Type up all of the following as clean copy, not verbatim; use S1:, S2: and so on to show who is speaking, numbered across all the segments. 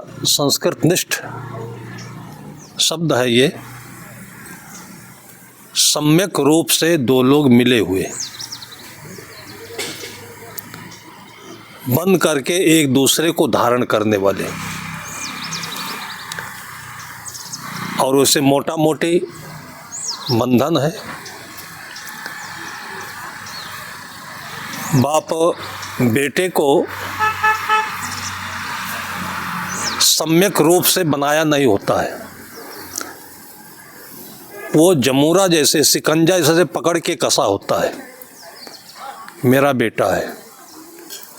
S1: संस्कृत निष्ठ शब्द है ये। सम्यक रूप से दो लोग मिले हुए बन करके एक दूसरे को धारण करने वाले, और उसे मोटा मोटी बंधन है। बाप बेटे को सम्यक रूप से बनाया नहीं होता है, वो जमूरा जैसे सिकंजा जैसे पकड़ के कसा होता है। मेरा बेटा है,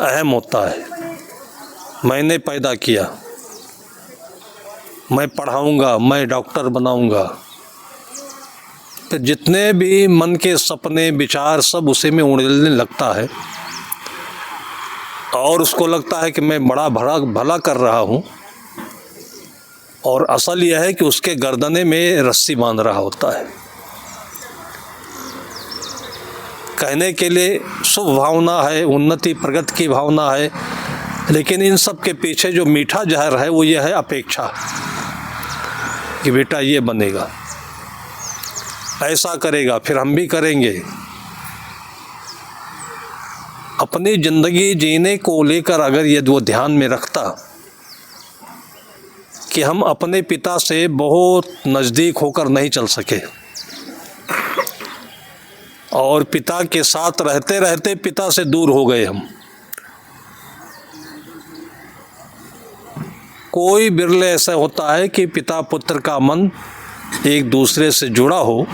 S1: अहम होता है, मैंने पैदा किया, मैं पढ़ाऊंगा, मैं डॉक्टर बनाऊंगा। तो जितने भी मन के सपने विचार सब उसी में उड़ने लगता है, और उसको लगता है कि मैं बड़ा भला कर रहा हूँ, और असल यह है कि उसके गर्दने में रस्सी बांध रहा होता है। कहने के लिए शुभ भावना है, उन्नति प्रगति की भावना है, लेकिन इन सब के पीछे जो मीठा जहर है वो यह है अपेक्षा कि बेटा ये बनेगा, ऐसा करेगा, फिर हम भी करेंगे। अपनी जिंदगी जीने को लेकर अगर यदि वो ध्यान में रखता कि हम अपने पिता से बहुत नज़दीक होकर नहीं चल सके, और पिता के साथ रहते रहते पिता से दूर हो गए हम। कोई बिरले ऐसा होता है कि पिता पुत्र का मन एक दूसरे से जुड़ा हो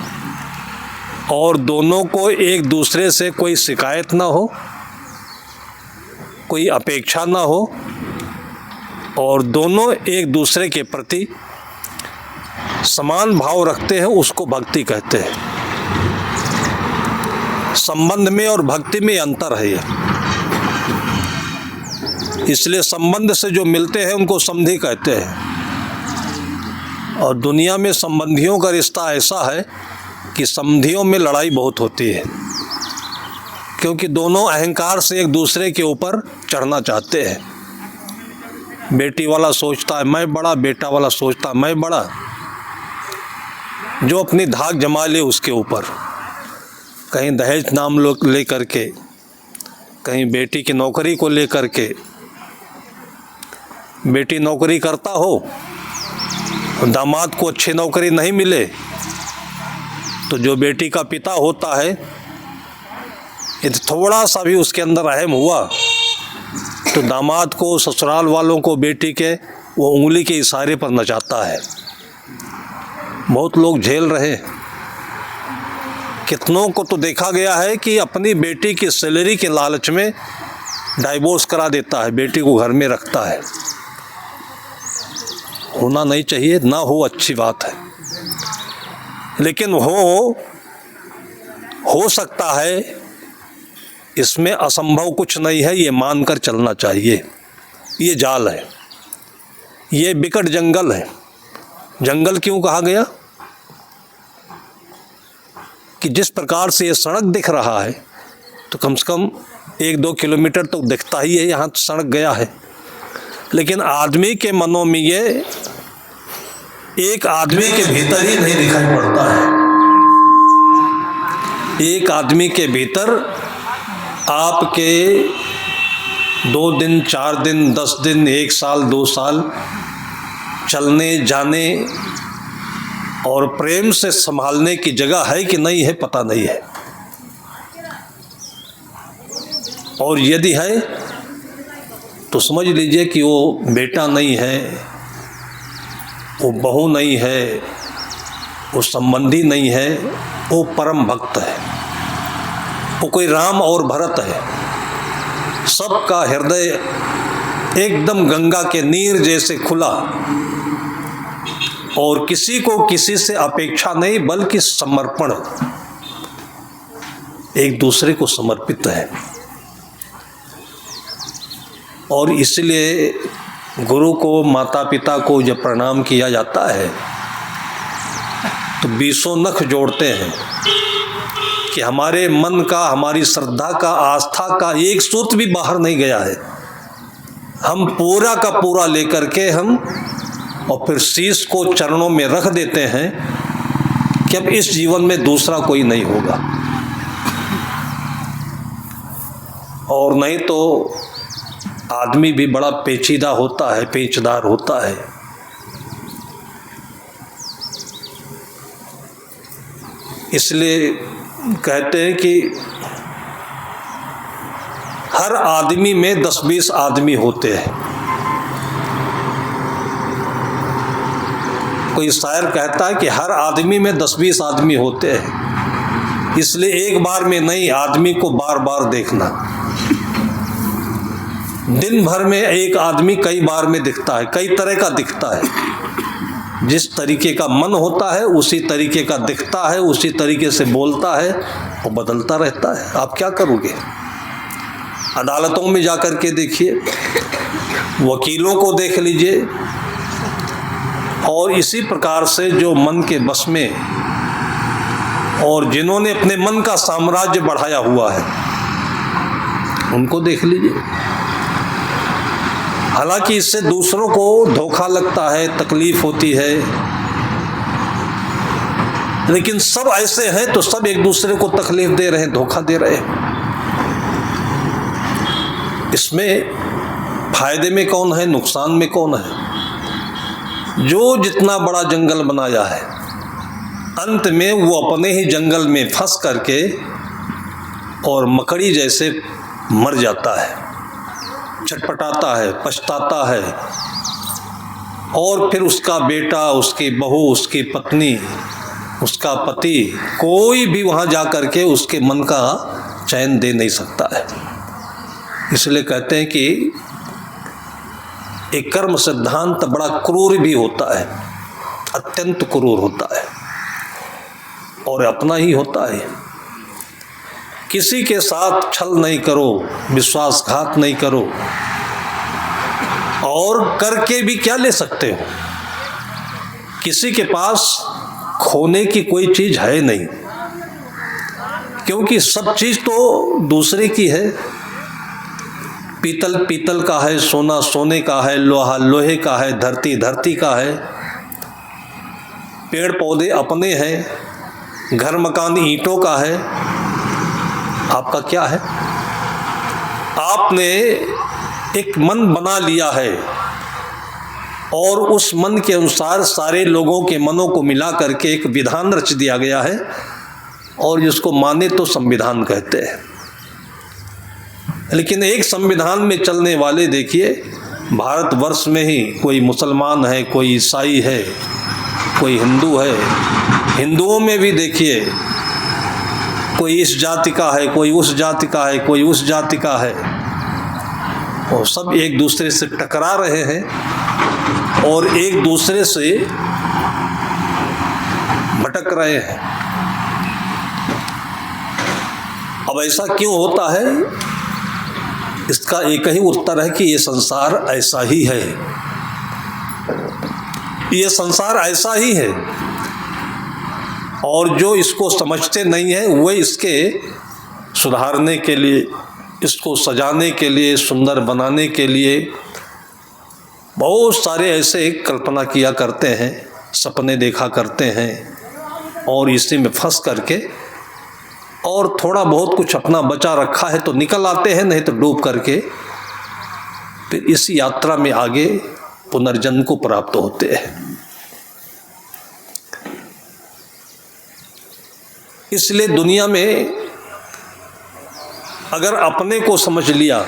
S1: और दोनों को एक दूसरे से कोई शिकायत ना हो, कोई अपेक्षा ना हो, और दोनों एक दूसरे के प्रति समान भाव रखते हैं, उसको भक्ति कहते हैं। संबंध में और भक्ति में अंतर है ये, इसलिए संबंध से जो मिलते हैं उनको समधि कहते हैं। और दुनिया में संबंधियों का रिश्ता ऐसा है कि समधियों में लड़ाई बहुत होती है, क्योंकि दोनों अहंकार से एक दूसरे के ऊपर चढ़ना चाहते हैं। बेटी वाला सोचता है मैं बड़ा, बेटा वाला सोचता है मैं बड़ा, जो अपनी धाक जमा ले उसके ऊपर, कहीं दहेज नाम लोग ले करके, कहीं बेटी की नौकरी को ले करके। बेटी नौकरी करता हो, दामाद को अच्छी नौकरी नहीं मिले, तो जो बेटी का पिता होता है यदि थोड़ा सा भी उसके अंदर अहम हुआ तो दामाद को, ससुराल वालों को बेटी के वो उंगली के इशारे पर नचाता है। बहुत लोग झेल रहे, कितनों को तो देखा गया है कि अपनी बेटी की सैलरी के लालच में डाइवोर्स करा देता है, बेटी को घर में रखता है। होना नहीं चाहिए, ना हो अच्छी बात है, लेकिन हो सकता है, इसमें असंभव कुछ नहीं है, ये मानकर चलना चाहिए। ये जाल है, ये बिकट जंगल है। जंगल क्यों कहा गया? कि जिस प्रकार से ये सड़क दिख रहा है तो कम से कम 1-2 किलोमीटर तो दिखता ही है यहाँ तो सड़क गया है, लेकिन आदमी के मनों में ये एक आदमी के भीतर ही नहीं दिखाई पड़ता है। एक आदमी के भीतर आपके 2 दिन, 4 दिन, 10 दिन, 1 साल, 2 साल चलने जाने और प्रेम से संभालने की जगह है कि नहीं है पता नहीं है। और यदि है तो समझ लीजिए कि वो बेटा नहीं है, वो बहू नहीं है, वो संबंधी नहीं है, वो परम भक्त है, वो कोई राम और भरत है। सबका हृदय एकदम गंगा के नीर जैसे खुला, और किसी को किसी से अपेक्षा नहीं बल्कि समर्पण, एक दूसरे को समर्पित है। और इसलिए गुरु को, माता पिता को जब प्रणाम किया जाता है तो 20 नख जोड़ते हैं कि हमारे मन का, हमारी श्रद्धा का, आस्था का एक सूत्र भी बाहर नहीं गया है। हम पूरा का पूरा लेकर के हम और फिर शीश को चरणों में रख देते हैं कि अब इस जीवन में दूसरा कोई नहीं होगा, और नहीं तो आदमी भी बड़ा पेचीदा होता है, पेचदार होता है। इसलिए कहते हैं कि हर आदमी में 10-20 आदमी होते हैं। कोई शायर कहता है कि हर आदमी में 10-20 आदमी होते हैं, इसलिए एक बार में नहीं, आदमी को बार बार देखना। दिन भर में एक आदमी कई बार में दिखता है, कई तरह का दिखता है। जिस तरीके का मन होता है उसी तरीके का दिखता है, उसी तरीके से बोलता है, वो बदलता रहता है। आप क्या करोगे? अदालतों में जाकर के देखिए, वकीलों को देख लीजिए, और इसी प्रकार से जो मन के बस में और जिन्होंने अपने मन का साम्राज्य बढ़ाया हुआ है उनको देख लीजिए। हालांकि इससे दूसरों को धोखा लगता है, तकलीफ होती है, लेकिन सब ऐसे हैं तो सब एक दूसरे को तकलीफ दे रहे हैं, धोखा दे रहे हैं। इसमें फायदे में कौन है, नुकसान में कौन है? जो जितना बड़ा जंगल बनाया है, अंत में वो अपने ही जंगल में फंस करके और मकड़ी जैसे मर जाता है, छटपटाता है, पछताता है, और फिर उसका बेटा, उसकी बहू, उसकी पत्नी, उसका पति, कोई भी वहाँ जा कर के उसके मन का चैन दे नहीं सकता है। इसलिए कहते हैं कि एक कर्म सिद्धांत बड़ा क्रूर भी होता है, अत्यंत क्रूर होता है, और अपना ही होता है। किसी के साथ छल नहीं करो, विश्वासघात नहीं करो, और करके भी क्या ले सकते हो? किसी के पास खोने की कोई चीज है नहीं, क्योंकि सब चीज तो दूसरे की है। पीतल पीतल का है, सोना सोने का है, लोहा लोहे का है, धरती धरती का है, पेड़ पौधे अपने हैं, घर मकान ईंटों का है। आपका क्या है? आपने एक मन बना लिया है, और उस मन के अनुसार सारे लोगों के मनों को मिला करके एक विधान रच दिया गया है, और जिसको माने तो संविधान कहते हैं। लेकिन एक संविधान में चलने वाले देखिए, भारतवर्ष में ही कोई मुसलमान है, कोई ईसाई है, कोई हिंदू है। हिंदुओं में भी देखिए, कोई इस जाति का है, कोई उस जाति का है, कोई उस जाति का है, और सब एक दूसरे से टकरा रहे हैं और एक दूसरे से भटक रहे हैं। अब ऐसा क्यों होता है? इसका एक ही उत्तर है कि ये संसार ऐसा ही है, ये संसार ऐसा ही है, और जो इसको समझते नहीं है वह इसके सुधारने के लिए, इसको सजाने के लिए, सुंदर बनाने के लिए बहुत सारे ऐसे कल्पना किया करते हैं, सपने देखा करते हैं, और इसी में फंस करके और थोड़ा बहुत कुछ अपना बचा रखा है तो निकल आते हैं, नहीं तो डूब करके फिर इस यात्रा में आगे पुनर्जन्म को प्राप्त होते हैं। इसलिए दुनिया में अगर अपने को समझ लिया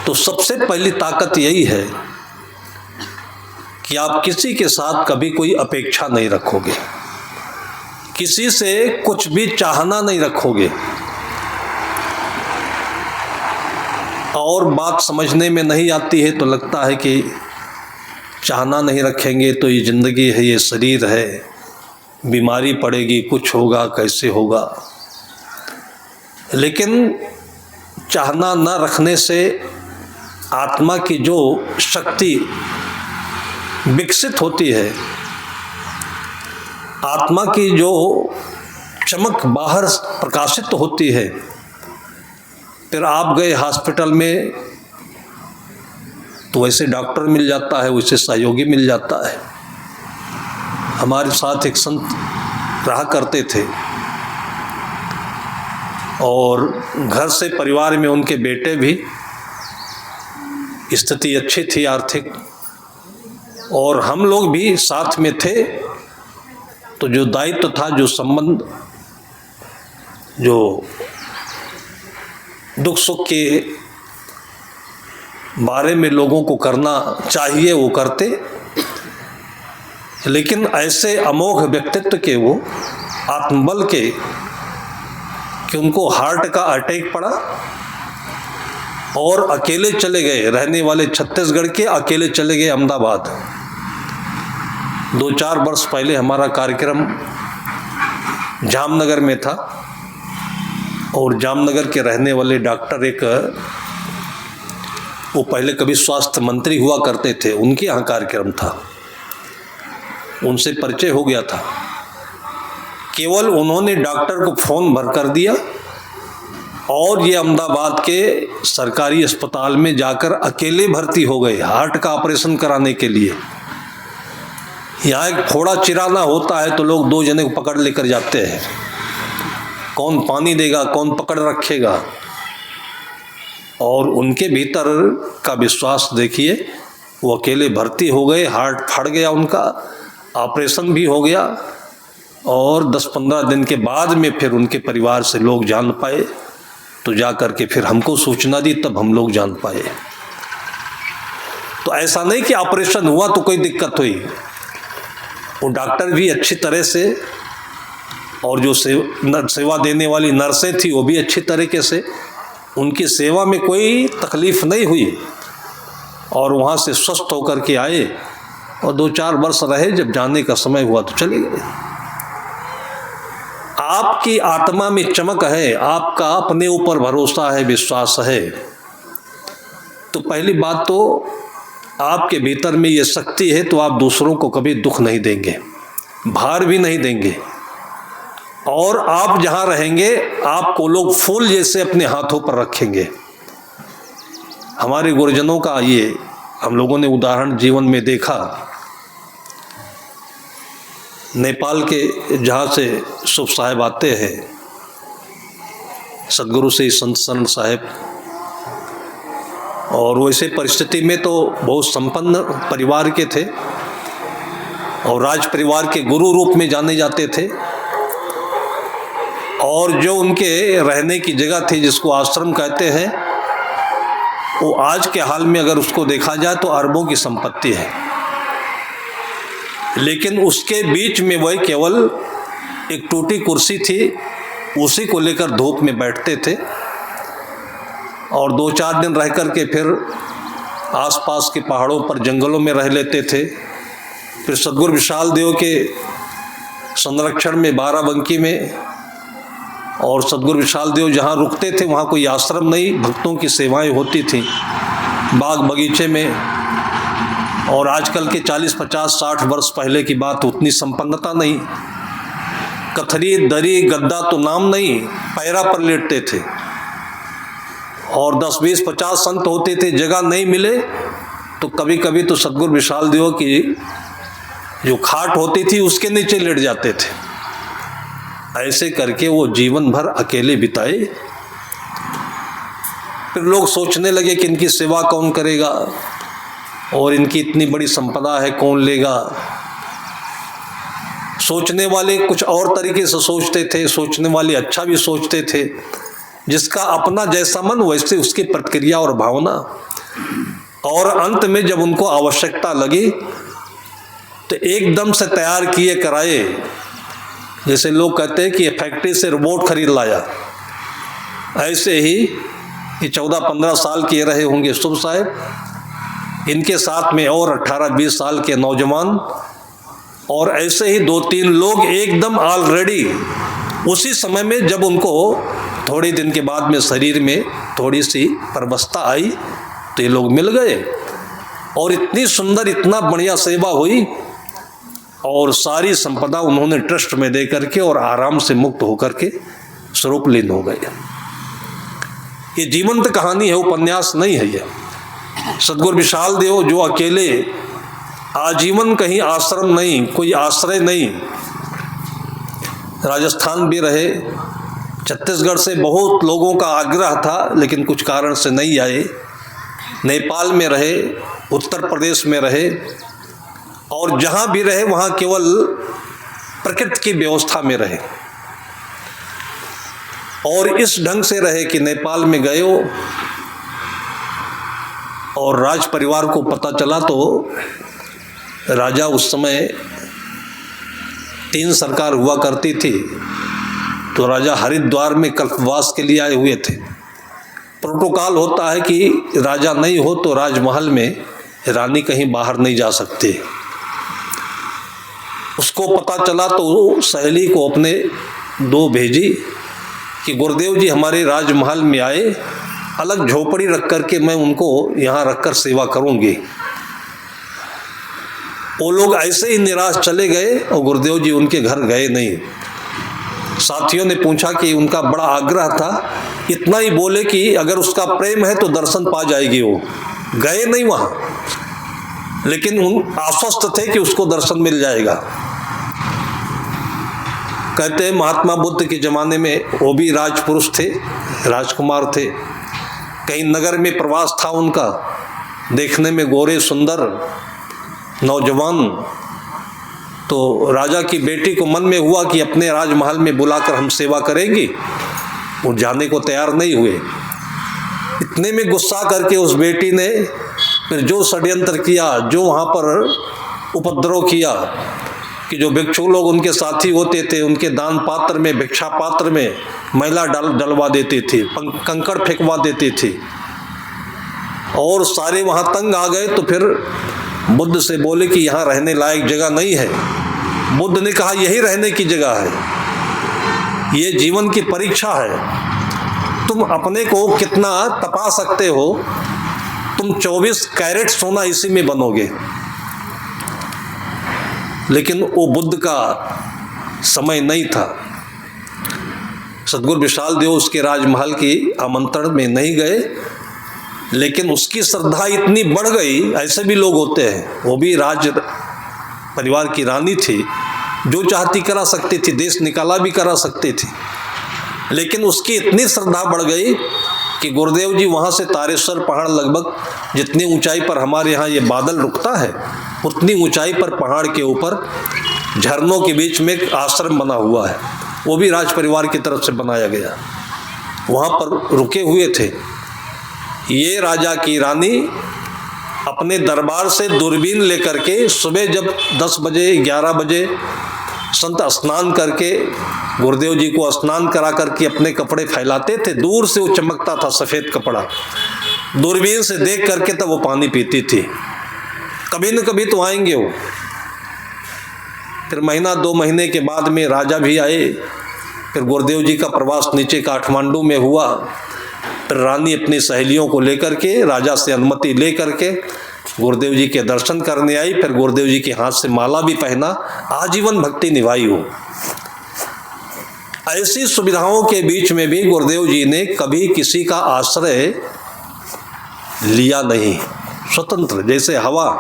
S1: तो सबसे पहली ताकत यही है कि आप किसी के साथ कभी कोई अपेक्षा नहीं रखोगे, किसी से कुछ भी चाहना नहीं रखोगे, और बात समझने में नहीं आती है तो लगता है कि चाहना नहीं रखेंगे तो ये ज़िंदगी है, ये शरीर है, बीमारी पड़ेगी, कुछ होगा, कैसे होगा। लेकिन चाहना न रखने से आत्मा की जो शक्ति विकसित होती है, आत्मा की जो चमक बाहर प्रकाशित होती है, फिर आप गए हॉस्पिटल में, तो वैसे डॉक्टर मिल जाता है, वैसे सहयोगी मिल जाता है। हमारे साथ एक संत रहा करते थे और घर से परिवार में उनके बेटे भी, स्थिति अच्छी थी आर्थिक, और हम लोग भी साथ में थे। तो जो दायित्व था, जो संबंध, जो दुख सुख के बारे में लोगों को करना चाहिए वो करते। लेकिन ऐसे अमोघ व्यक्तित्व के वो, आत्मबल के, कि उनको हार्ट का अटैक पड़ा और अकेले चले गए। रहने वाले छत्तीसगढ़ के, अकेले चले गए अहमदाबाद। 2-4 वर्ष पहले हमारा कार्यक्रम जामनगर में था और जामनगर के रहने वाले डॉक्टर, एक वो पहले कभी स्वास्थ्य मंत्री हुआ करते थे, उनके यहाँ कार्यक्रम था, उनसे परिचय हो गया था। केवल उन्होंने डॉक्टर को फ़ोन भर कर दिया और ये अहमदाबाद के सरकारी अस्पताल में जाकर अकेले भर्ती हो गए हार्ट का ऑपरेशन कराने के लिए। यहाँ एक फोड़ा चिराना होता है तो लोग 2 जने को पकड़ लेकर जाते हैं, कौन पानी देगा, कौन पकड़ रखेगा। और उनके भीतर का विश्वास देखिए, वो अकेले भर्ती हो गए, हार्ट फट गया उनका, ऑपरेशन भी हो गया और 10-15 दिन के बाद में फिर उनके परिवार से लोग जान पाए, तो जा कर के फिर हमको सूचना दी, तब हम लोग जान पाए। तो ऐसा नहीं कि ऑपरेशन हुआ तो कोई दिक्कत हुई, वो डॉक्टर भी अच्छी तरह से, और जो सेवा देने वाली नर्सें थी वो भी अच्छी तरीके से, उनकी सेवा में कोई तकलीफ नहीं हुई और वहाँ से स्वस्थ होकर के आए और 2-4 वर्ष रहे। जब जाने का समय हुआ तो चले गए। आपकी आत्मा में चमक है, आपका अपने ऊपर भरोसा है, विश्वास है, तो पहली बात तो आपके भीतर में ये शक्ति है, तो आप दूसरों को कभी दुख नहीं देंगे, भार भी नहीं देंगे। और आप जहाँ रहेंगे आपको लोग फूल जैसे अपने हाथों पर रखेंगे। हमारे गुरुजनों का ये हम लोगों ने उदाहरण जीवन में देखा। नेपाल के जहाँ से शुभ साहेब आते हैं, सदगुरु से संत शरण साहेब, और वैसे परिस्थिति में तो बहुत संपन्न परिवार के थे और राज परिवार के गुरु रूप में जाने जाते थे। और जो उनके रहने की जगह थी, जिसको आश्रम कहते हैं, वो आज के हाल में अगर उसको देखा जाए तो अरबों की संपत्ति है। लेकिन उसके बीच में वह केवल एक टूटी कुर्सी थी, उसी को लेकर धूप में बैठते थे और 2-4 दिन रह कर के फिर आसपास के पहाड़ों पर, जंगलों में रह लेते थे। फिर सदगुरु विशाल देव के संरक्षण में बाराबंकी में, और सदगुरु विशाल देव जहाँ रुकते थे वहाँ कोई आश्रम नहीं, भक्तों की सेवाएं होती थी बाग बगीचे में। और आजकल के 40-50-60 वर्ष पहले की बात, उतनी संपन्नता नहीं, कथरी दरी गद्दा तो नाम नहीं, पैरा पर लेटते थे। और 10-20-50 संत होते थे, जगह नहीं मिले तो कभी कभी तो सदगुरु विशाल देव की जो खाट होती थी उसके नीचे लेट जाते थे। ऐसे करके वो जीवन भर अकेले बिताए। फिर लोग सोचने लगे कि इनकी सेवा कौन करेगा और इनकी इतनी बड़ी संपदा है, कौन लेगा। सोचने वाले कुछ और तरीके से सोचते थे, सोचने वाले अच्छा भी सोचते थे। जिसका अपना जैसा मन वैसे उसकी प्रतिक्रिया और भावना। और अंत में जब उनको आवश्यकता लगी तो एकदम से तैयार किए कराए, जैसे लोग कहते हैं कि फैक्ट्री से रोबोट खरीद लाया, ऐसे ही ये 14-15 साल के रहे होंगे शुभ साहेब, इनके साथ में और 18-20 साल के नौजवान, और ऐसे ही 2-3 लोग एकदम ऑलरेडी उसी समय में जब उनको थोड़े दिन के बाद में शरीर में थोड़ी सी परवस्था आई तो ये लोग मिल गए और इतनी सुंदर, इतना बढ़िया सेवा हुई और सारी संपदा उन्होंने ट्रस्ट में दे करके और आराम से मुक्त होकर के स्वरूप लीन हो गए। ये जीवंत कहानी है, उपन्यास नहीं है ये। सदगुरु विशाल देव जो अकेले आजीवन कहीं आश्रम नहीं, कोई आश्रय नहीं, राजस्थान भी रहे, छत्तीसगढ़ से बहुत लोगों का आग्रह था लेकिन कुछ कारण से नहीं आए, नेपाल में रहे, उत्तर प्रदेश में रहे, और जहाँ भी रहे वहाँ केवल प्रकृति की व्यवस्था में रहे। और इस ढंग से रहे कि नेपाल में गए और राज परिवार को पता चला तो राजा, उस समय 3 सरकार हुआ करती थी, तो राजा हरिद्वार में कल्पवास के लिए आए हुए थे। प्रोटोकॉल होता है कि राजा नहीं हो तो राजमहल में रानी कहीं बाहर नहीं जा सकती। उसको पता चला तो सहेली को अपने 2 भेजी कि गुरुदेव जी हमारे राजमहल में आए, अलग झोपड़ी रख करके मैं उनको यहाँ रखकर सेवा करूँगी। वो लोग ऐसे ही निराश चले गए और गुरुदेव जी उनके घर गए नहीं। साथियों ने पूछा कि उनका बड़ा आग्रह था, इतना ही बोले कि अगर उसका प्रेम है तो दर्शन पा जाएगी। वो गए नहीं वहाँ, लेकिन उन आश्वस्त थे कि उसको दर्शन मिल जाएगा। कहते हैं महात्मा बुद्ध के ज़माने में वो भी राजपुरुष थे, राजकुमार थे। कहीं नगर में प्रवास था उनका, देखने में गोरे सुंदर नौजवान, तो राजा की बेटी को मन में हुआ कि अपने राजमहल में बुलाकर हम सेवा करेंगी। वो जाने को तैयार नहीं हुए। इतने में गुस्सा करके उस बेटी ने फिर जो षड्यंत्र किया, जो वहाँ पर उपद्रव किया कि जो भिक्षु लोग उनके साथी होते थे उनके दान पात्र में, भिक्षा पात्र में मैला डलवा देते थे, कंकड़ फेंकवा देते थे, और सारे वहाँ तंग आ गए। तो फिर बुद्ध से बोले कि यहाँ रहने लायक जगह नहीं है। बुद्ध ने कहा यही रहने की जगह है, ये जीवन की परीक्षा है, तुम अपने को कितना तपा सकते हो, तुम 24 कैरेट सोना इसी में बनोगे। लेकिन वो बुद्ध का समय नहीं था। सदगुरु विशाल देव उसके राजमहल की आमंत्रण में नहीं गए, लेकिन उसकी श्रद्धा इतनी बढ़ गई, ऐसे भी लोग होते हैं, वो भी राज परिवार की रानी थी, जो चाहती करा सकती थी, देश निकाला भी करा सकती थी, लेकिन उसकी इतनी श्रद्धा बढ़ गई कि गुरुदेव जी वहाँ से तारेश्वर पहाड़, लगभग जितनी ऊंचाई पर हमारे यहाँ ये बादल रुकता है उतनी ऊंचाई पर पहाड़ के ऊपर झरनों के बीच में एक आश्रम बना हुआ है, वो भी राज परिवार की तरफ से बनाया गया। वहाँ पर रुके हुए थे। ये राजा की रानी अपने दरबार से दूरबीन लेकर के सुबह जब 10 बजे 11 बजे संत स्नान करके गुरुदेव जी को स्नान करा करके अपने कपड़े फैलाते थे, दूर से वो चमकता था सफ़ेद कपड़ा, दूरबीन से देख करके तब वो पानी पीती थी। कभी न कभी तो आएंगे वो। फिर महीना 2 महीने के बाद में राजा भी आए। फिर गुरुदेव जी का प्रवास नीचे काठमांडू में हुआ। फिर रानी अपनी सहेलियों को लेकर के, राजा से अनुमति ले करके गुरुदेव जी के दर्शन करने आई। फिर गुरुदेव जी के हाथ से माला भी पहना, आजीवन भक्ति निभाई हो। ऐसी सुविधाओं के बीच में भी गुरुदेव जी ने कभी किसी का आश्रय लिया नहीं। स्वतंत्र, जैसे हवा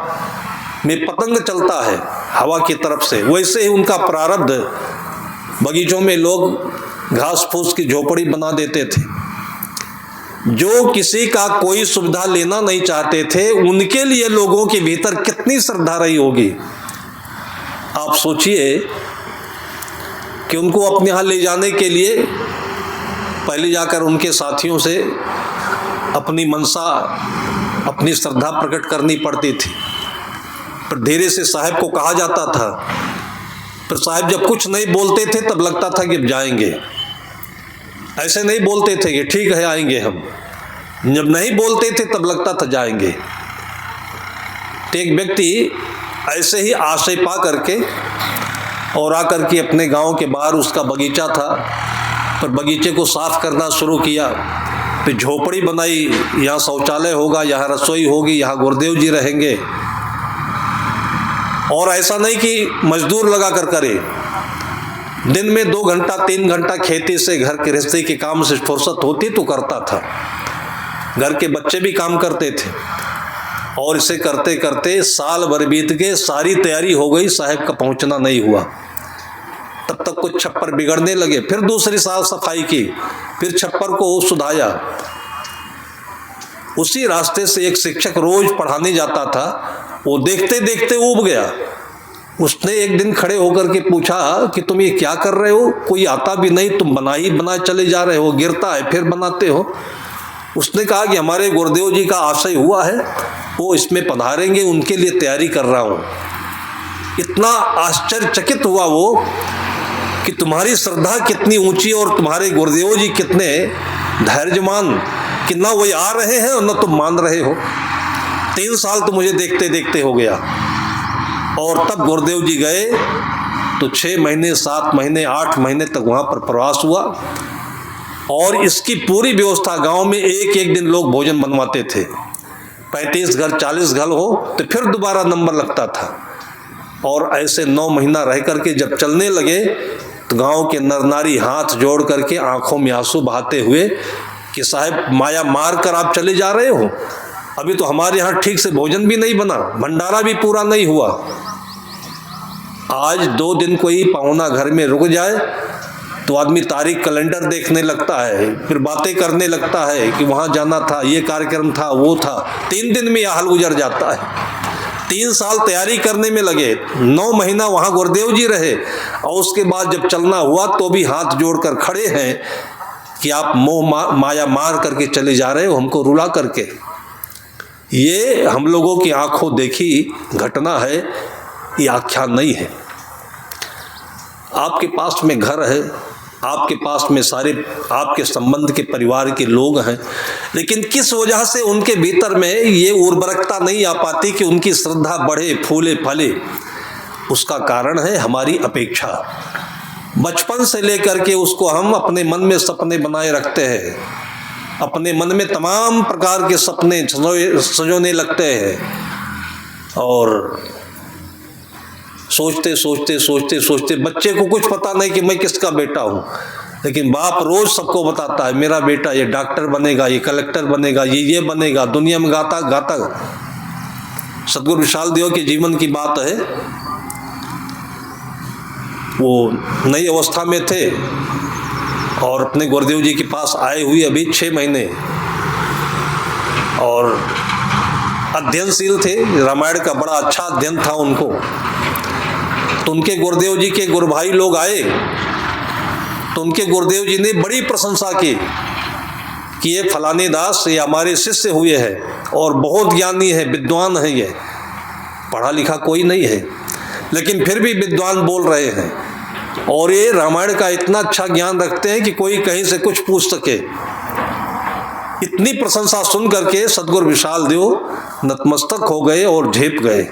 S1: में पतंग चलता है हवा की तरफ से, वैसे ही उनका प्रारब्ध। बगीचों में लोग घास फूस की झोपड़ी बना देते थे। जो किसी का कोई सुविधा लेना नहीं चाहते थे, उनके लिए लोगों के भीतर कितनी श्रद्धा रही होगी। आप सोचिए कि उनको अपने यहाँ ले जाने के लिए पहले जाकर उनके साथियों से अपनी मनसा, अपनी श्रद्धा प्रकट करनी पड़ती थी। पर धीरे से साहब को कहा जाता था। पर साहब जब कुछ नहीं बोलते थे तब लगता था कि अब जाएंगे। ऐसे नहीं बोलते थे कि ठीक है आएंगे हम। जब नहीं बोलते थे तब लगता था जाएंगे। तो एक व्यक्ति ऐसे ही आशय पा करके और आकर के अपने गांव के बाहर उसका बगीचा था, पर बगीचे को साफ करना शुरू किया। फिर झोपड़ी बनाई, यहाँ शौचालय होगा, यहाँ रसोई होगी, यहाँ गुरुदेव जी रहेंगे। और ऐसा नहीं कि मजदूर लगा कर करे, दिन में 2 घंटा 3 घंटा खेती से, घर गृहस्थी के काम से फुर्सत होती तो करता था। घर के बच्चे भी काम करते थे। और इसे करते करते साल भर बीत के, सारी तैयारी हो गई, साहब का पहुंचना नहीं हुआ। तब तक कुछ छप्पर बिगड़ने लगे, फिर दूसरी साल सफाई की, फिर छप्पर को सुधाया। उसी रास्ते से एक शिक्षक रोज पढ़ाने जाता था, वो देखते देखते ऊब गया। उसने एक दिन खड़े होकर के पूछा कि तुम ये क्या कर रहे हो, कोई आता भी नहीं, तुम बना ही बना चले जा रहे हो, गिरता है फिर बनाते हो। उसने कहा कि हमारे गुरुदेव जी का आशय हुआ है, वो इसमें पधारेंगे, उनके लिए तैयारी कर रहा हूँ। इतना आश्चर्यचकित हुआ वो कि तुम्हारी श्रद्धा कितनी ऊंची और तुम्हारे गुरुदेव जी कितने धैर्यमान, कि ना वही आ रहे हैं और न तुम मान रहे हो। 3 साल तो मुझे देखते देखते हो गया। और तब गुरुदेव जी गए तो 6 महीने, 7 महीने, 8 महीने तक वहाँ पर प्रवास हुआ। और इसकी पूरी व्यवस्था, गांव में एक एक दिन लोग भोजन बनवाते थे। 35 घर, 40 घर हो तो फिर दोबारा नंबर लगता था। और ऐसे 9 महीना रह करके जब चलने लगे तो गांव के नर नारी हाथ जोड़ करके आंखों में आंसू बहाते हुए कि साहब माया मार कर आप चले जा रहे हो, अभी तो हमारे यहाँ ठीक से भोजन भी नहीं बना, भंडारा भी पूरा नहीं हुआ। आज 2 दिन कोई पाहुना घर में रुक जाए तो आदमी तारीख कैलेंडर देखने लगता है, फिर बातें करने लगता है कि वहाँ जाना था, ये कार्यक्रम था, वो था। 3 दिन में यह हाल गुजर जाता है। 3 साल तैयारी करने में लगे, 9 महीना वहाँ गुरुदेव जी रहे, और उसके बाद जब चलना हुआ तो भी हाथ जोड़कर खड़े हैं कि आप मोह माया मार करके चले जा रहे हो, हमको रुला करके। ये हम लोगों की आंखों देखी घटना है, ये आख्यान नहीं है। आपके पास में घर है, आपके पास में सारे आपके संबंध के परिवार के लोग हैं, लेकिन किस वजह से उनके भीतर में ये उर्वरकता नहीं आ पाती कि उनकी श्रद्धा बढ़े, फूले फले। उसका कारण है हमारी अपेक्षा। बचपन से लेकर के उसको हम अपने मन में सपने बनाए रखते हैं, अपने मन में तमाम प्रकार के सपने सजोने लगते हैं। और सोचते सोचते सोचते सोचते बच्चे को कुछ पता नहीं कि मैं किसका बेटा हूँ, लेकिन बाप रोज सबको बताता है मेरा बेटा ये डॉक्टर बनेगा, ये कलेक्टर बनेगा, ये बनेगा, दुनिया में गाता गाता। सदगुरु विशाल देव के जीवन की बात है, वो नई अवस्था में थे और अपने गुरुदेव जी के पास आए हुए अभी 6 महीने, और अध्ययनशील थे, रामायण का बड़ा अच्छा अध्ययन था उनको। तो उनके गुरुदेव जी के गुरु भाई लोग आए तो उनके गुरुदेव जी ने बड़ी प्रशंसा की कि ये फलाने दास ये हमारे शिष्य हुए हैं और बहुत ज्ञानी है, विद्वान है, ये पढ़ा लिखा कोई नहीं है लेकिन फिर भी विद्वान बोल रहे हैं, और ये रामायण का इतना अच्छा ज्ञान रखते हैं कि कोई कहीं से कुछ पूछ सके। इतनी प्रशंसा सुन करके सदगुरु विशाल देव नतमस्तक हो गए और झेप गए।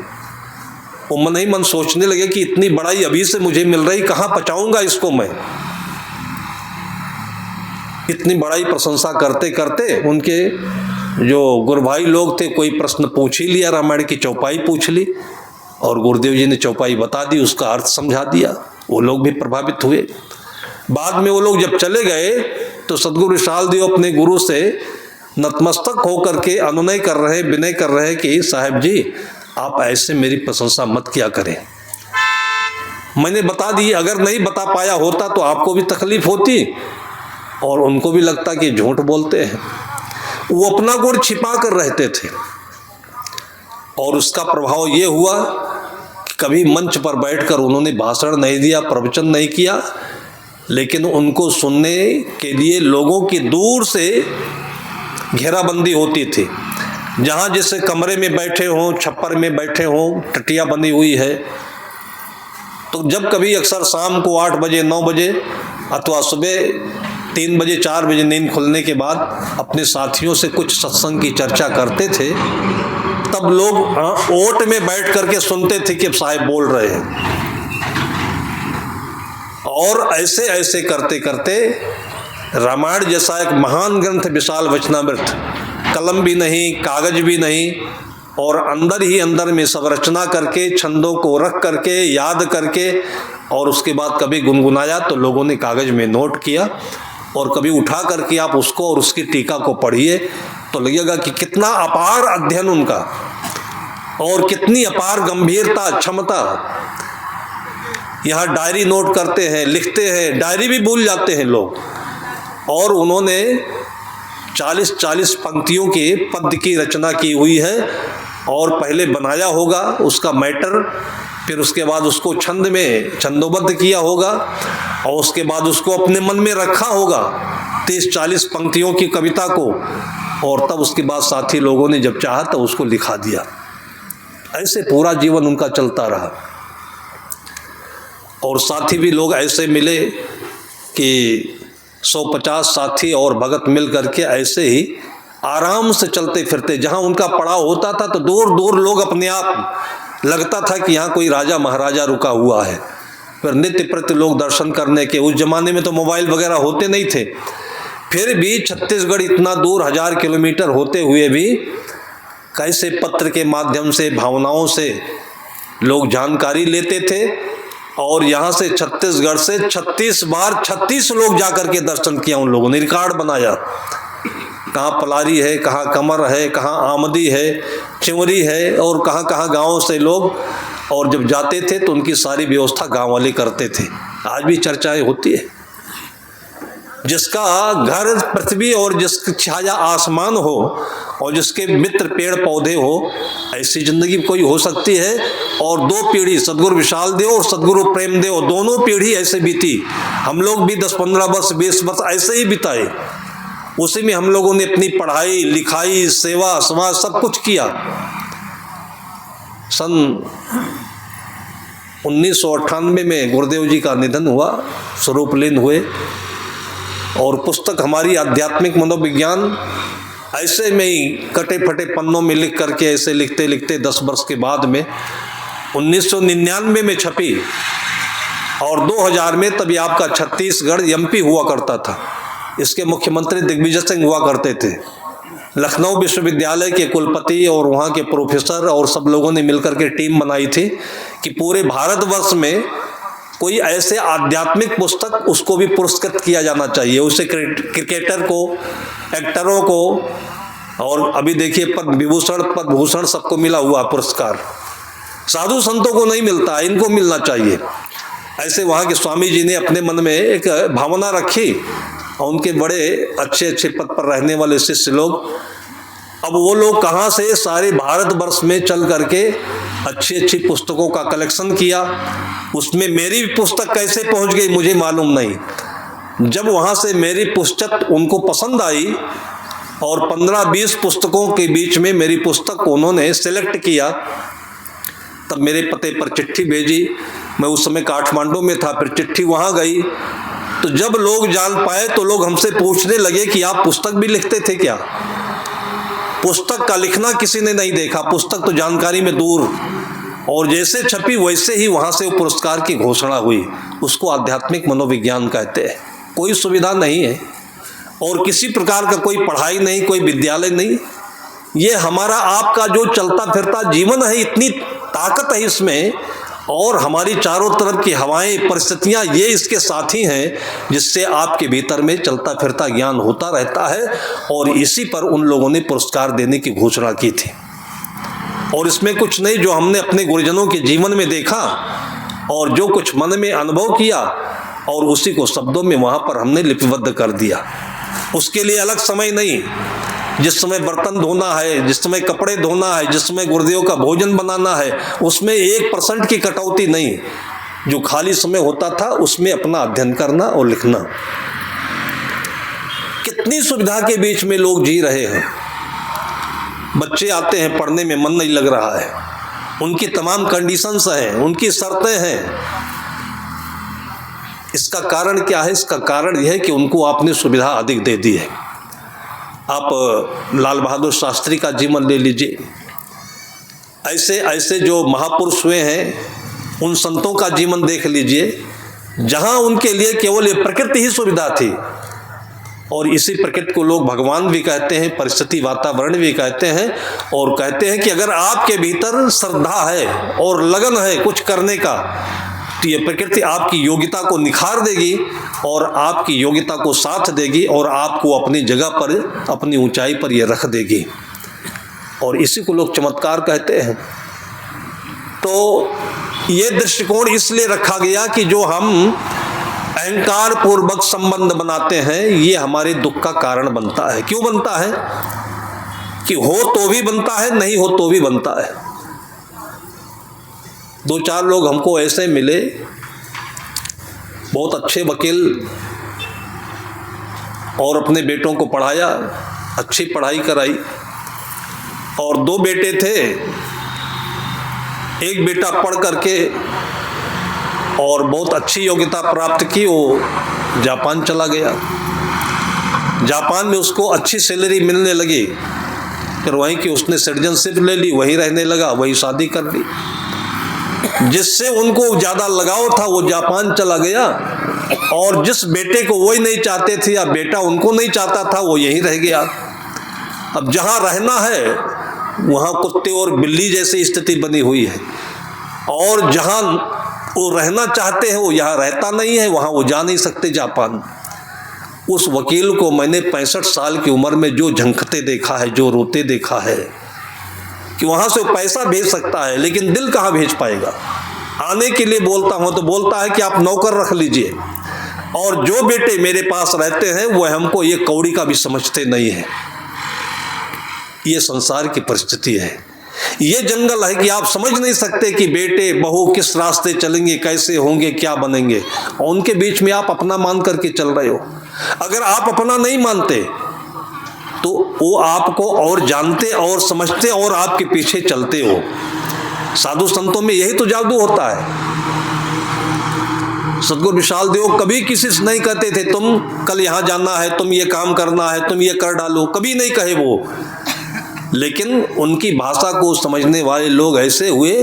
S1: वो मन ही मन सोचने लगे कि इतनी बड़ाई अभी से मुझे मिल रही, कहाँ पचाऊंगा इसको मैं। इतनी बड़ाई प्रशंसा करते करते उनके जो गुरु भाई लोग थे, कोई प्रश्न पूछ ही लिया, रामायण की चौपाई पूछ ली और गुरुदेव जी ने चौपाई बता दी, उसका अर्थ समझा दिया। वो लोग भी प्रभावित हुए। बाद में वो लोग जब चले गए तो सदगुरु विशाल देव अपने गुरु से नतमस्तक होकर के अनुनय कर रहे, विनय कर रहे कि साहब जी आप ऐसे मेरी प्रशंसा मत किया करें। मैंने बता दी, अगर नहीं बता पाया होता तो आपको भी तकलीफ होती और उनको भी लगता कि झूठ बोलते हैं। वो अपना गुण छिपा कर रहते थे और उसका प्रभाव ये हुआ कि कभी मंच पर बैठकर उन्होंने भाषण नहीं दिया, प्रवचन नहीं किया, लेकिन उनको सुनने के लिए लोगों की दूर से घेराबंदी होती थी। जहाँ जैसे कमरे में बैठे हों, छप्पर में बैठे हों, टटिया बनी हुई है, तो जब कभी अक्सर शाम को 8 बजे 9 बजे अथवा सुबह 3 बजे 4 बजे नींद खुलने के बाद अपने साथियों से कुछ सत्संग की चर्चा करते थे, तब लोग ओट में बैठ करके सुनते थे कि साहब बोल रहे हैं। और ऐसे ऐसे करते करते रामायण जैसा एक महान ग्रंथ, विशाल वचनामृत, कलम भी नहीं, कागज भी नहीं, और अंदर ही अंदर में सब रचना करके, छंदों को रख करके, याद करके, और उसके बाद कभी गुनगुनाया तो लोगों ने कागज में नोट किया, और कभी उठा करके आप उसको और उसकी टीका को पढ़िए तो लगेगा कि कितना अपार अध्ययन उनका। और कितनी अपार गंभीरता, क्षमता। यहाँ डायरी नोट करते हैं, लिखते हैं, डायरी भी भूल जाते हैं लोग। और उन्होंने 40-40 पंक्तियों के पद्य की रचना की हुई है और पहले बनाया होगा उसका मैटर, फिर उसके बाद उसको छंद में छंदोबद्ध किया होगा और उसके बाद उसको अपने मन में रखा होगा 30-40 पंक्तियों की कविता को, और तब उसके बाद साथी लोगों ने जब चाहा तो उसको लिखा दिया। ऐसे पूरा जीवन उनका चलता रहा। और साथी भी लोग ऐसे मिले कि 150 साथी और भगत मिल करके ऐसे ही आराम से चलते फिरते, जहाँ उनका पड़ाव होता था तो दूर दूर लोग अपने आप लगता था कि यहाँ कोई राजा महाराजा रुका हुआ है। फिर नित्य प्रति लोग दर्शन करने के, उस जमाने में तो मोबाइल वगैरह होते नहीं थे, फिर भी छत्तीसगढ़ इतना दूर 1000 किलोमीटर होते हुए भी कैसे पत्र के माध्यम से, भावनाओं से लोग जानकारी लेते थे। और यहाँ से छत्तीसगढ़ से 36 बार 36 लोग जाकर के दर्शन किया उन लोगों ने, रिकॉर्ड बनाया। कहाँ पलारी है, कहाँ कमर है, कहाँ आमदी है, चिंवरी है, और कहाँ कहाँ गाँव से लोग। और जब जाते थे तो उनकी सारी व्यवस्था गांव वाले करते थे। आज भी चर्चाएं होती है। जिसका घर पृथ्वी और जिसकी छाया आसमान हो और जिसके मित्र पेड़ पौधे हो, ऐसी जिंदगी कोई हो सकती है। और 2 पीढ़ी सदगुरु विशाल देव और सदगुरु प्रेम देव, दोनों पीढ़ी ऐसे बीती। हम लोग भी 10-15 वर्ष 20 वर्ष ऐसे ही बिताए। उसी में हम लोगों ने अपनी पढ़ाई लिखाई, सेवा समाज सब कुछ किया। सन 1998 में गुरुदेव जी का निधन हुआ, स्वरूपलीन हुए। और पुस्तक हमारी आध्यात्मिक मनोविज्ञान ऐसे में ही कटे फटे पन्नों में लिख करके ऐसे लिखते लिखते 10 वर्ष के बाद में 1999 में छपी। और 2000 में तभी आपका छत्तीसगढ़ एमपी हुआ करता था। इसके मुख्यमंत्री दिग्विजय सिंह हुआ करते थे। लखनऊ विश्वविद्यालय के कुलपति और वहाँ के प्रोफेसर और सब लोगों ने मिलकर के टीम बनाई थी कि पूरे भारतवर्ष में कोई ऐसे आध्यात्मिक पुस्तक, उसको भी पुरस्कृत किया जाना चाहिए। उसे क्रिकेटर को, एक्टरों को, और अभी देखिए पद्म विभूषण पद्म भूषण सबको मिला हुआ पुरस्कार। साधु संतों को नहीं मिलता, इनको मिलना चाहिए। ऐसे वहाँ के स्वामी जी ने अपने मन में एक भावना रखी और उनके बड़े अच्छे अच्छे पद पर रहने वाले शिष्य लोग, अब वो लोग कहाँ से सारे भारतवर्ष में चल करके अच्छी अच्छी पुस्तकों का कलेक्शन किया। उसमें मेरी पुस्तक कैसे पहुँच गई मुझे मालूम नहीं। जब वहाँ से मेरी पुस्तक उनको पसंद आई और 15-20 पुस्तकों के बीच में मेरी पुस्तक को उन्होंने सेलेक्ट किया, तब मेरे पते पर चिट्ठी भेजी। मैं उस समय काठमांडू में था, फिर चिट्ठी वहाँ गई। तो जब लोग जान पाए तो लोग हमसे पूछने लगे कि आप पुस्तक भी लिखते थे क्या? पुस्तक का लिखना किसी ने नहीं देखा, पुस्तक तो जानकारी में दूर। और जैसे छपी वैसे ही वहाँ से वो पुरस्कार की घोषणा हुई। उसको आध्यात्मिक मनोविज्ञान कहते हैं। कोई सुविधा नहीं है और किसी प्रकार का कोई पढ़ाई नहीं, कोई विद्यालय नहीं। ये हमारा आपका जो चलता फिरता जीवन है, इतनी ताकत है इसमें। और हमारी चारों तरफ की हवाएं, परिस्थितियां, ये इसके साथी हैं जिससे आपके भीतर में चलता फिरता ज्ञान होता रहता है। और इसी पर उन लोगों ने पुरस्कार देने की घोषणा की थी। और इसमें कुछ नहीं, जो हमने अपने गुरुजनों के जीवन में देखा और जो कुछ मन में अनुभव किया और उसी को शब्दों में वहाँ पर हमने लिपिबद्ध कर दिया। उसके लिए अलग समय नहीं। जिस समय बर्तन धोना है, जिस समय कपड़े धोना है, जिस समय गुरुदेव का भोजन बनाना है, उसमें 1% की कटौती नहीं। जो खाली समय होता था उसमें अपना अध्ययन करना और लिखना। कितनी सुविधा के बीच में लोग जी रहे हैं। बच्चे आते हैं, पढ़ने में मन नहीं लग रहा है, उनकी तमाम कंडीशंस हैं, उनकी शर्तें हैं। इसका कारण क्या है? इसका कारण यह है कि उनको आपने सुविधा अधिक दे दी है। आप लाल बहादुर शास्त्री का जीवन ले लीजिए, ऐसे ऐसे जो महापुरुष हुए हैं उन संतों का जीवन देख लीजिए, जहां उनके लिए केवल ये प्रकृति ही सुविधा थी। और इसी प्रकृति को लोग भगवान भी कहते हैं, परिस्थिति वातावरण भी कहते हैं। और कहते हैं कि अगर आपके भीतर श्रद्धा है और लगन है कुछ करने का, तो ये प्रकृति आपकी योग्यता को निखार देगी और आपकी योग्यता को साथ देगी और आपको अपनी जगह पर, अपनी ऊंचाई पर ये रख देगी। और इसी को लोग चमत्कार कहते हैं। तो ये दृष्टिकोण इसलिए रखा गया कि जो हम अहंकार पूर्वक संबंध बनाते हैं ये हमारे दुख का कारण बनता है। क्यों बनता है? कि हो तो भी बनता है, नहीं हो तो भी बनता है। 2-4 लोग हमको ऐसे मिले, बहुत अच्छे वकील, और अपने बेटों को पढ़ाया, अच्छी पढ़ाई कराई, और 2 बेटे थे। एक बेटा पढ़ करके और बहुत अच्छी योग्यता प्राप्त की, वो जापान चला गया। जापान में उसको अच्छी सैलरी मिलने लगी, फिर वहीं की उसने सिटीजनशिप ले ली, वहीं रहने लगा, वहीं शादी कर ली। जिससे उनको ज़्यादा लगाव था वो जापान चला गया, और जिस बेटे को वही नहीं चाहते थे या बेटा उनको नहीं चाहता था वो यहीं रह गया। अब जहाँ रहना है वहाँ कुत्ते और बिल्ली जैसी स्थिति बनी हुई है, और जहाँ वो रहना चाहते हैं वो यहाँ रहता नहीं है, वहाँ वो जा नहीं सकते जापान। उस वकील को मैंने 65 साल की उम्र में जो झंकते देखा है, जो रोते देखा है, कि वहाँ से वो पैसा भेज सकता है लेकिन दिल कहाँ भेज पाएगा। आने के लिए बोलता हूँ तो बोलता है कि आप नौकर रख लीजिए, और जो बेटे मेरे पास रहते हैं वो हमको ये कौड़ी का भी समझते नहीं है। ये संसार की परिस्थिति है, ये जंगल है कि आप समझ नहीं सकते कि बेटे बहू किस रास्ते चलेंगे, कैसे होंगे, क्या बनेंगे, और उनके बीच में आप अपना मान करके चल रहे हो। अगर आप अपना नहीं मानते तो वो आपको और जानते और समझते और आपके पीछे चलते हो। साधु संतों में यही तो जादू होता है। सदगुरु विशाल देव कभी किसी से नहीं कहते थे तुम कल यहाँ जाना है, तुम ये काम करना है, तुम ये कर डालो, कभी नहीं कहे वो। लेकिन उनकी भाषा को समझने वाले लोग ऐसे हुए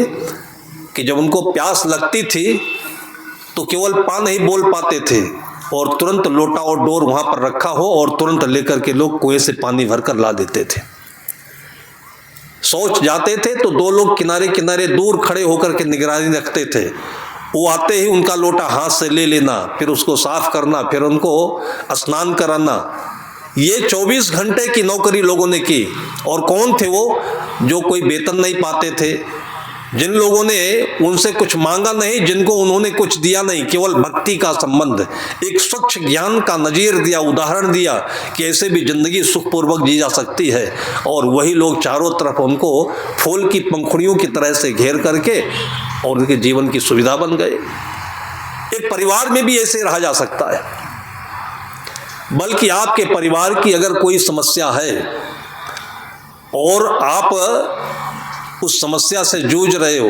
S1: कि जब उनको प्यास लगती थी तो केवल पा नहीं बोल पाते थे, और तुरंत लोटा और डोर वहाँ पर रखा हो और तुरंत लेकर के लोग कुएं से पानी भरकर ला देते थे। शौच जाते थे तो 2 लोग किनारे किनारे दूर खड़े होकर के निगरानी रखते थे। वो आते ही उनका लोटा हाथ से ले लेना, फिर उसको साफ करना, फिर उनको स्नान कराना। ये 24 घंटे की नौकरी लोगों ने की। और कौन थे वो? जो कोई वेतन नहीं पाते थे, जिन लोगों ने उनसे कुछ मांगा नहीं, जिनको उन्होंने कुछ दिया नहीं, केवल भक्ति का संबंध, एक स्वच्छ ज्ञान का नजीर दिया, उदाहरण दिया कि ऐसे भी जिंदगी सुखपूर्वक जी जा सकती है। और वही लोग चारों तरफ उनको फूल की पंखुड़ियों की तरह से घेर करके और उनके जीवन की सुविधा बन गए। एक परिवार में भी ऐसे रहा जा सकता है। बल्कि आपके परिवार की अगर कोई समस्या है और आप उस समस्या से जूझ रहे हो,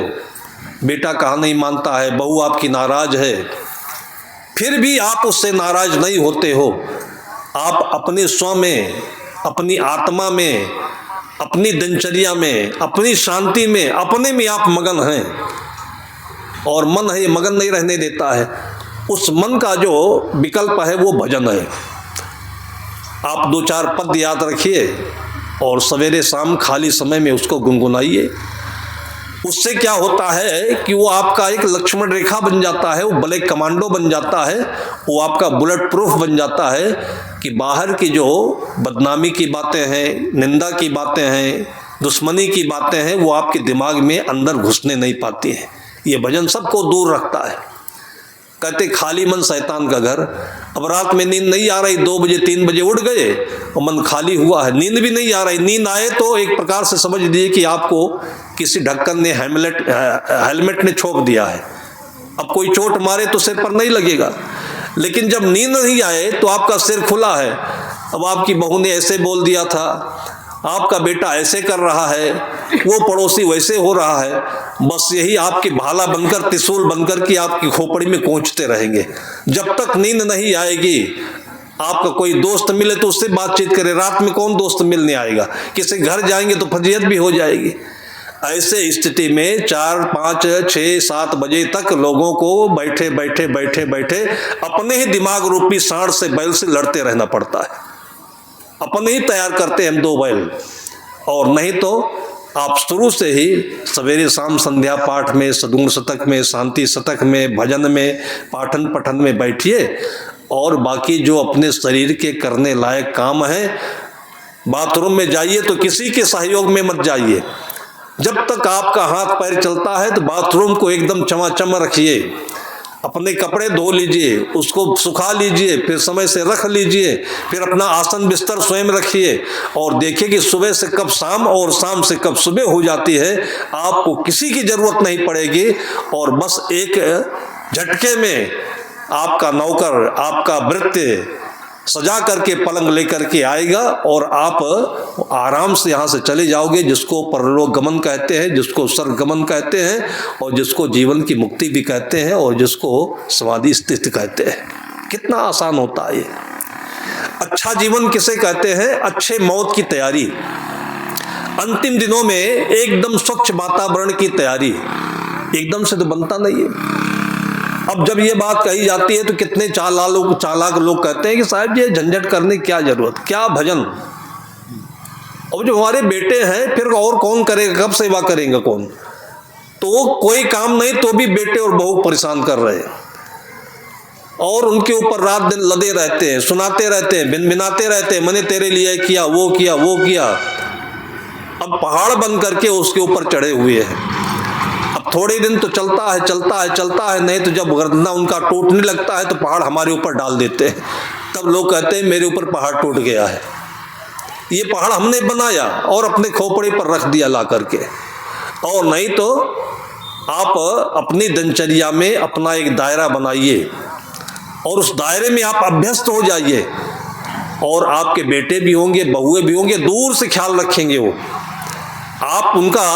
S1: बेटा कहा नहीं मानता है, बहू आपकी नाराज है, फिर भी आप उससे नाराज नहीं होते हो। आप अपने स्व में, अपनी आत्मा में, अपनी दिनचर्या में, अपनी शांति में, अपने में आप मगन हैं, और मन है ये मगन नहीं रहने देता है। उस मन का जो विकल्प है वो भजन है। आप 2-4 पद याद रखिए और सवेरे शाम खाली समय में उसको गुनगुनाइए। उससे क्या होता है कि वो आपका एक लक्ष्मण रेखा बन जाता है, वो ब्लैक कमांडो बन जाता है, वो आपका बुलेट प्रूफ बन जाता है कि बाहर की जो बदनामी की बातें हैं, निंदा की बातें हैं, दुश्मनी की बातें हैं, वो आपके दिमाग में अंदर घुसने नहीं पाती हैं। ये भजन सबको दूर रखता है। कहते खाली मन शैतान का घर। अब रात में नींद नहीं आ रही, 2 बजे 3 बजे उठ गए और मन खाली हुआ है, नींद भी नहीं आ रही। नींद आए तो एक प्रकार से समझ लीजिए कि आपको किसी ढक्कन ने हेलमेट ने छोप दिया है। अब कोई चोट मारे तो सिर पर नहीं लगेगा, लेकिन जब नींद नहीं आए तो आपका सिर खुला है। अब आपकी बहू ने ऐसे बोल दिया था, आपका बेटा ऐसे कर रहा है, वो पड़ोसी वैसे हो रहा है, बस यही आपकी भाला बनकर, त्रिशूल बनकर कि आपकी खोपड़ी में कोंचते रहेंगे। जब तक नींद नहीं आएगी, आपका कोई दोस्त मिले तो उससे बातचीत करें। रात में कौन दोस्त मिलने आएगा? किसी घर जाएंगे तो फजीयत भी हो जाएगी। ऐसे स्थिति में 4, 5, 6, 7 बजे तक लोगों को बैठे बैठे बैठे बैठे अपने ही दिमाग रूपी सांड से, बैल से लड़ते रहना पड़ता है। अपने ही तैयार करते हैं हम 2 बैल। और नहीं तो आप शुरू से ही सवेरे शाम संध्या पाठ में, सद्गुण शतक में, शांति शतक में, भजन में, पाठन पठन में बैठिए, और बाकी जो अपने शरीर के करने लायक काम है, बाथरूम में जाइए तो किसी के सहयोग में मत जाइए। जब तक आपका हाथ पैर चलता है तो बाथरूम को एकदम चमाचम रखिए, अपने कपड़े धो लीजिए, उसको सुखा लीजिए, फिर समय से रख लीजिए, फिर अपना आसन बिस्तर स्वयं रखिए और देखिए कि सुबह से कब शाम और शाम से कब सुबह हो जाती है। आपको किसी की जरूरत नहीं पड़ेगी और बस एक झटके में आपका नौकर, आपका भृत्य सजा करके पलंग लेकर के आएगा और आप आराम से यहाँ से चले जाओगे, जिसको परलोक गमन कहते हैं, जिसको स्वर्ग गमन कहते हैं और जिसको जीवन की मुक्ति भी कहते हैं और जिसको समाधि स्थिति कहते हैं। कितना आसान होता है ये। अच्छा जीवन किसे कहते हैं? अच्छे मौत की तैयारी, अंतिम दिनों में एकदम स्वच्छ वातावरण की तैयारी। एकदम से तो बनता नहीं है। अब जब ये बात कही जाती है तो कितने चालाक लोग कहते हैं कि साहब ये झंझट करने की क्या जरूरत, क्या भजन। अब जो हमारे बेटे हैं फिर और कौन करेगा, कब सेवा करेंगे कौन? तो कोई काम नहीं तो भी बेटे और बहू परेशान कर रहे हैं और उनके ऊपर रात दिन लदे रहते हैं, सुनाते रहते हैं, भिनभिनाते रहते हैं, मैंने तेरे लिए किया, वो किया, वो किया। अब पहाड़ बन करके उसके ऊपर चढ़े हुए हैं। अब थोड़े दिन तो चलता है, नहीं तो जब गर्दना उनका टूटने लगता है तो पहाड़ हमारे ऊपर डाल देते हैं। तब लोग कहते हैं मेरे ऊपर पहाड़ टूट गया है। ये पहाड़ हमने बनाया और अपने खोपड़े पर रख दिया ला करके। और नहीं तो आप अपनी दिनचर्या में अपना एक दायरा बनाइए और उस दायरे में आप अभ्यस्त हो जाइए और आपके बेटे भी होंगे, बहुएं भी होंगे, दूर से ख्याल रखेंगे वो। आप उनका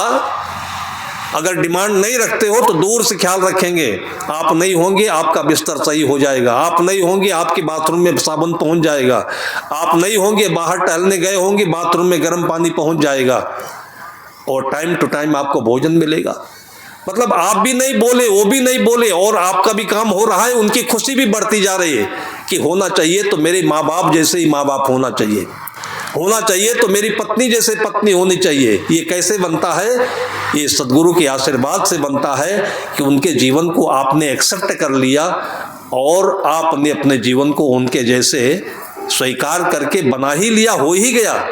S1: अगर डिमांड नहीं रखते हो तो दूर से ख्याल रखेंगे। आप नहीं होंगे आपका बिस्तर सही हो जाएगा, आप नहीं होंगे आपके बाथरूम में साबुन पहुंच जाएगा, आप नहीं होंगे बाहर टहलने गए होंगे बाथरूम में गर्म पानी पहुंच जाएगा और टाइम टू टाइम आपको भोजन मिलेगा। मतलब आप भी नहीं बोले, वो भी नहीं बोले और आपका भी काम हो रहा है, उनकी खुशी भी बढ़ती जा रही है कि होना चाहिए तो मेरे माँ बाप जैसे ही माँ बाप होना चाहिए, होना चाहिए तो मेरी पत्नी जैसे पत्नी होनी चाहिए। ये कैसे बनता है? ये सदगुरु के आशीर्वाद से बनता है कि उनके जीवन को आपने एक्सेप्ट कर लिया और आपने अपने जीवन को उनके जैसे स्वीकार करके बना ही लिया, हो ही गया।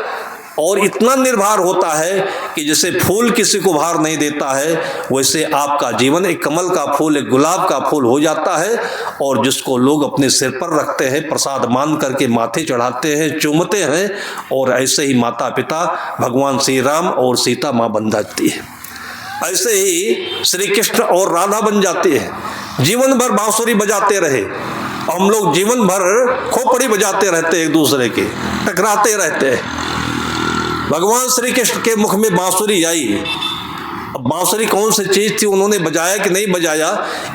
S1: और इतना निर्भर होता है कि जैसे फूल किसी को भार नहीं देता है, वैसे आपका जीवन एक कमल का फूल, एक गुलाब का फूल हो जाता है और जिसको लोग अपने सिर पर रखते हैं, प्रसाद मान करके माथे चढ़ाते हैं, चूमते हैं और ऐसे ही माता पिता भगवान श्री राम और सीता माँ बन जाती है। ऐसे ही श्री कृष्ण और राधा बन जाते हैं। जीवन भर बांसुरी बजाते रहे, हम लोग जीवन भर खोपड़ी बजाते रहते, एक दूसरे के टकराते रहते हैं। भगवान श्री कृष्ण के मुख में बांसुरी आई। अब बांसुरी कौन सी चीज थी, उन्होंने बजाया कि नहीं बजाया,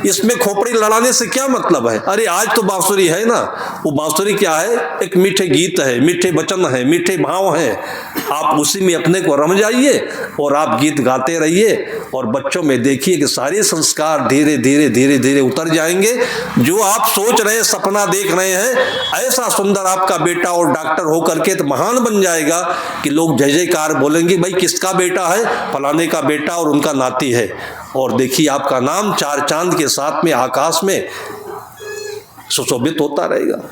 S1: इसमें खोपड़ी लड़ाने से क्या मतलब है? अरे आज तो बांसुरी है ना, वो बांसुरी क्या है? एक मीठे गीत है, मीठे वचन है, मीठे भाव है। आप उसी में अपने को रम जाइए और आप गीत गाते रहिए और बच्चों में देखिए कि सारे संस्कार धीरे धीरे धीरे धीरे उतर जाएंगे। जो आप सोच रहे हैं, सपना देख रहे हैं, ऐसा सुंदर आपका बेटा और डॉक्टर होकर के तो महान बन जाएगा कि लोग जय जयकार बोलेंगे, भाई किसका बेटा है? फलाने का बेटा और उनका नाती है। और देखिए आपका नाम चार चांद के साथ में आकाश में सुशोभित होता रहेगा।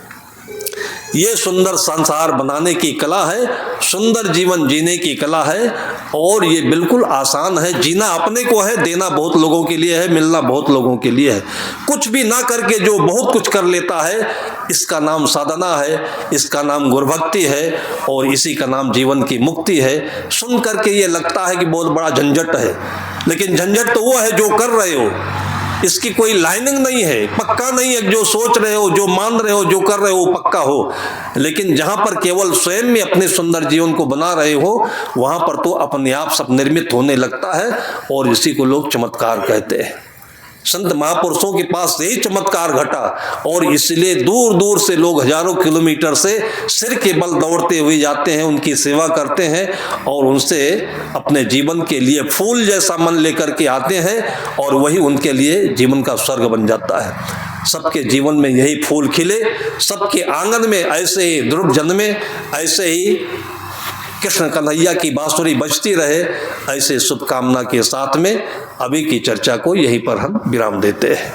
S1: ये सुंदर संसार बनाने की कला है, सुंदर जीवन जीने की कला है और ये बिल्कुल आसान है। जीना अपने को है, देना बहुत लोगों के लिए है, मिलना बहुत लोगों के लिए है। कुछ भी ना करके जो बहुत कुछ कर लेता है, इसका नाम साधना है, इसका नाम गुरुभक्ति है और इसी का नाम जीवन की मुक्ति है। सुन करके ये लगता है कि बहुत बड़ा झंझट है, लेकिन झंझट तो वो है जो कर रहे हो, इसकी कोई लाइनिंग नहीं है, पक्का नहीं है। जो सोच रहे हो, जो मान रहे हो, जो कर रहे हो पक्का हो, लेकिन जहां पर केवल स्वयं में अपने सुंदर जीवन को बना रहे हो, वहां पर तो अपने आप सब निर्मित होने लगता है और इसी को लोग चमत्कार कहते हैं। संत महापुरुषों के पास यही चमत्कार घटा और इसलिए दूर दूर से लोग हजारों किलोमीटर से सिर के बल दौड़ते हुए जाते हैं, उनकी सेवा करते हैं और उनसे अपने जीवन के लिए फूल जैसा मन लेकर के आते हैं और वही उनके लिए जीवन का स्वर्ग बन जाता है। सबके जीवन में यही फूल खिले, सबके आंगन में ऐसे ही ध्रुव जन्मे, ऐसे ही कृष्ण कन्हैया की बांसुरी बजती रहे, ऐसे शुभकामना के साथ में अभी की चर्चा को यहीं पर हम विराम देते हैं।